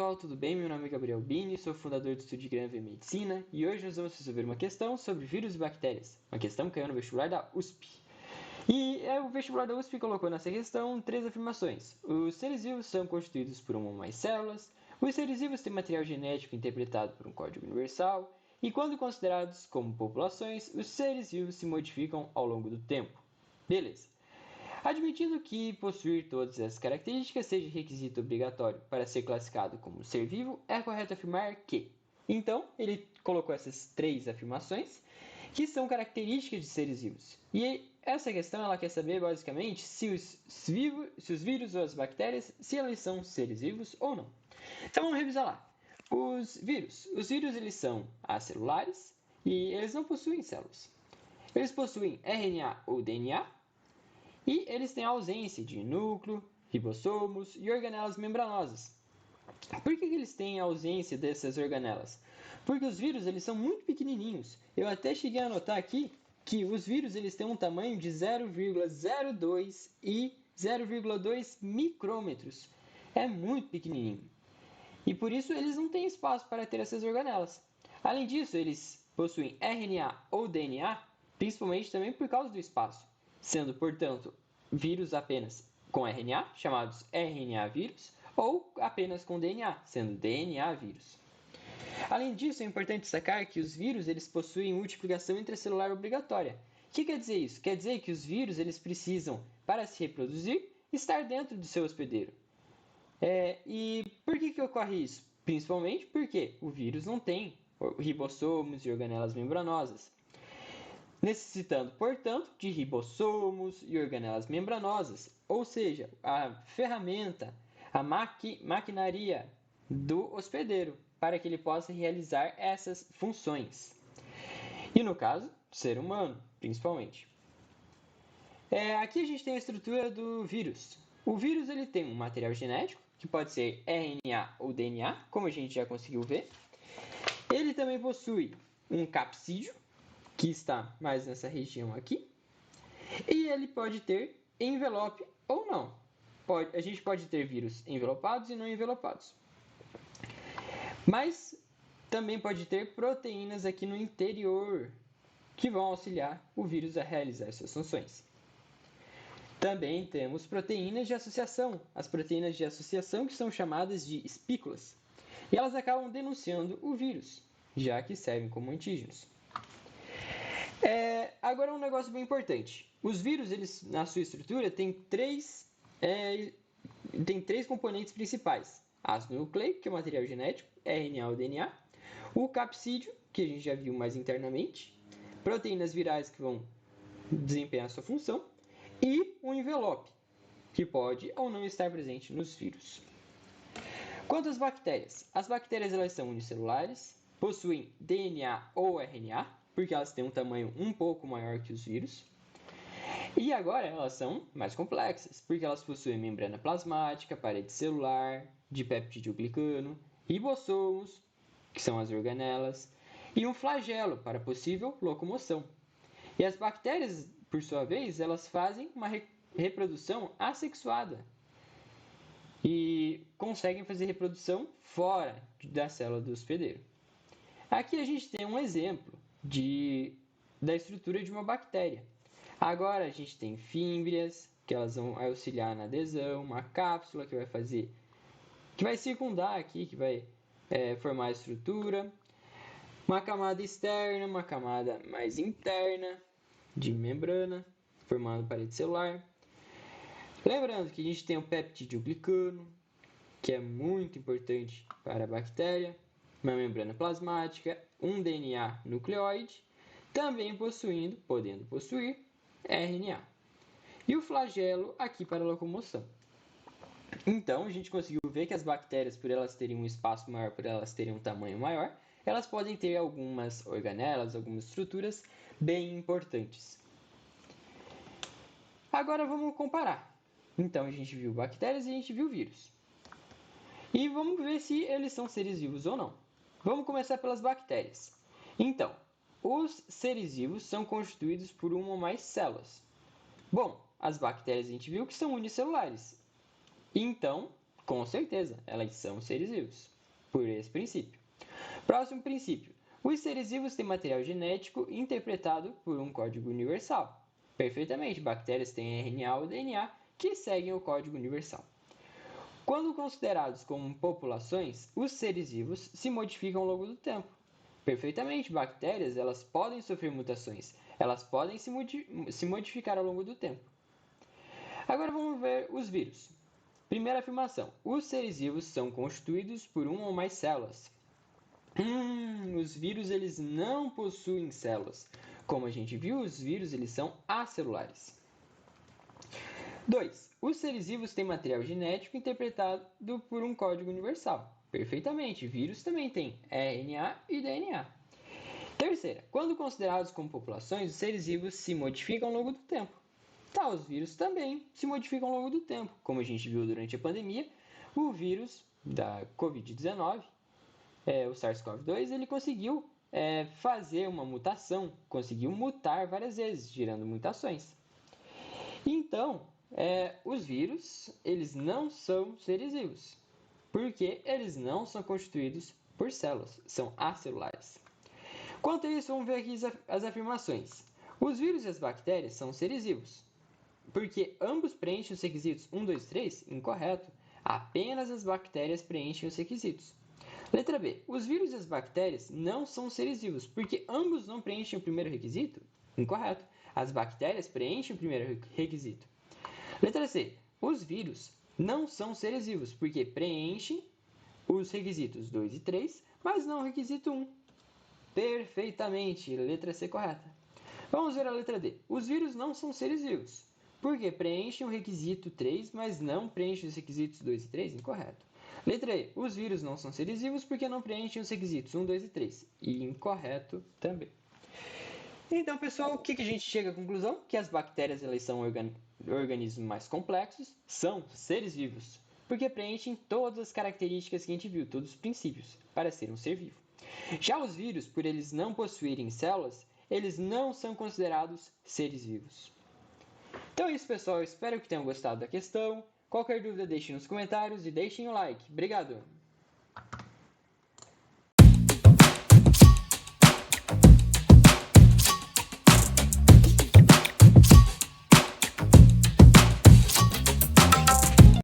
pessoal, tudo bem? Meu nome é Gabriel Bini, sou fundador do Estúdio Granve Medicina e hoje nós vamos resolver uma questão sobre vírus e bactérias, uma questão que caiu no vestibular da USP. O vestibular da USP colocou nessa questão 3 afirmações. Os seres vivos são constituídos por uma ou mais células, os seres vivos têm material genético interpretado por um código universal e, quando considerados como populações, os seres vivos se modificam ao longo do tempo. Beleza. Admitindo que possuir todas essas características seja requisito obrigatório para ser classificado como ser vivo, é correto afirmar que. Então, ele colocou essas 3 afirmações, que são características de seres vivos. E essa questão ela quer saber, basicamente, se os vírus ou as bactérias, se eles são seres vivos ou não. Então, vamos revisar lá. Os vírus eles são acelulares e eles não possuem células. Eles possuem RNA ou DNA, e eles têm ausência de núcleo, ribossomos e organelas membranosas. Por que eles têm ausência dessas organelas? Porque os vírus eles são muito pequenininhos. Eu até cheguei a anotar aqui que os vírus eles têm um tamanho de 0,02 e 0,2 micrômetros. É muito pequenininho. E por isso eles não têm espaço para ter essas organelas. Além disso, eles possuem RNA ou DNA, principalmente também por causa do espaço, sendo, portanto, vírus apenas com RNA, chamados RNA vírus, ou apenas com DNA, sendo DNA vírus. Além disso, é importante destacar que os vírus eles possuem multiplicação intracelular obrigatória. O que quer dizer isso? Quer dizer que os vírus eles precisam, para se reproduzir, estar dentro do seu hospedeiro. E por que ocorre isso? Principalmente porque o vírus não tem ribossomos e organelas membranosas, necessitando, portanto, de ribossomos e organelas membranosas, ou seja, a ferramenta, a maquinaria do hospedeiro, para que ele possa realizar essas funções. E no caso, ser humano, principalmente. Aqui a gente tem a estrutura do vírus. O vírus ele tem um material genético, que pode ser RNA ou DNA, como a gente já conseguiu ver. Ele também possui um capsídeo, que está mais nessa região aqui. E ele pode ter envelope ou não. A gente pode ter vírus envelopados e não envelopados. Mas também pode ter proteínas aqui no interior, que vão auxiliar o vírus a realizar suas funções. Também temos proteínas de associação, as proteínas de associação que são chamadas de espículas, e elas acabam denunciando o vírus, já que servem como antígenos. Agora um negócio bem importante, os vírus, eles, na sua estrutura, têm três componentes principais: ácido nucleico, que é o material genético, RNA ou DNA, o capsídeo, que a gente já viu mais internamente, proteínas virais que vão desempenhar a sua função, e o envelope, que pode ou não estar presente nos vírus. Quanto às bactérias, as bactérias elas são unicelulares, possuem DNA ou RNA, porque elas têm um tamanho um pouco maior que os vírus. E agora elas são mais complexas, porque elas possuem membrana plasmática, parede celular, dipeptidoglicano, ribossomos, que são as organelas, e um flagelo para possível locomoção. E as bactérias, por sua vez, elas fazem uma reprodução assexuada e conseguem fazer reprodução fora da célula do hospedeiro. Aqui a gente tem um exemplo da estrutura de uma bactéria. Agora a gente tem fímbrias, que elas vão auxiliar na adesão, uma cápsula que vai circundar aqui, que vai formar a estrutura, uma camada externa, uma camada mais interna de membrana, formando parede celular. Lembrando que a gente tem o peptidoglicano, que é muito importante para a bactéria, uma membrana plasmática, um DNA nucleoide, também podendo possuir RNA. E o flagelo aqui para a locomoção. Então, a gente conseguiu ver que as bactérias, por elas terem um espaço maior, por elas terem um tamanho maior, elas podem ter algumas organelas, algumas estruturas bem importantes. Agora vamos comparar. Então, a gente viu bactérias e a gente viu vírus. E vamos ver se eles são seres vivos ou não. Vamos começar pelas bactérias. Então, os seres vivos são constituídos por uma ou mais células. Bom, as bactérias a gente viu que são unicelulares. Então, com certeza, elas são seres vivos. por esse princípio. Próximo princípio. Os seres vivos têm material genético interpretado por um código universal. Perfeitamente, bactérias têm RNA ou DNA que seguem o código universal. Quando considerados como populações, os seres vivos se modificam ao longo do tempo. Perfeitamente, bactérias elas podem sofrer mutações, elas podem se modificar ao longo do tempo. Agora vamos ver os vírus. Primeira afirmação: os seres vivos são constituídos por uma ou mais células. Os vírus eles não possuem células. Como a gente viu, os vírus eles são acelulares. 2. Os seres vivos têm material genético interpretado por um código universal. Perfeitamente, vírus também têm RNA e DNA. Terceira, quando considerados como populações, os seres vivos se modificam ao longo do tempo. Tá, os vírus também se modificam ao longo do tempo. Como a gente viu durante a pandemia, o vírus da Covid-19, o SARS-CoV-2, ele conseguiu fazer uma mutação, conseguiu mutar várias vezes, gerando mutações. Então, os vírus, eles não são seres vivos, porque eles não são constituídos por células, são acelulares. Quanto a isso, vamos ver aqui as afirmações. Os vírus e as bactérias são seres vivos, porque ambos preenchem os requisitos 1, 2, 3? Incorreto. Apenas as bactérias preenchem os requisitos. Letra B. Os vírus e as bactérias não são seres vivos, porque ambos não preenchem o primeiro requisito? Incorreto. As bactérias preenchem o primeiro requisito. Letra C. Os vírus não são seres vivos, porque preenchem os requisitos 2 e 3, mas não o requisito 1. Perfeitamente. Letra C correta. Vamos ver a letra D. Os vírus não são seres vivos, porque preenchem o requisito 3, mas não preenchem os requisitos 2 e 3? Incorreto. Letra E. Os vírus não são seres vivos porque não preenchem os requisitos 1, 2 e 3. E incorreto também. Então, pessoal, o que a gente chega à conclusão? Que as bactérias elas são organismos mais complexos, são seres vivos, porque preenchem todas as características que a gente viu, todos os princípios, para ser um ser vivo. Já os vírus, por eles não possuírem células, eles não são considerados seres vivos. Então é isso, pessoal. Eu espero que tenham gostado da questão. Qualquer dúvida, deixem nos comentários e deixem o like. Obrigado!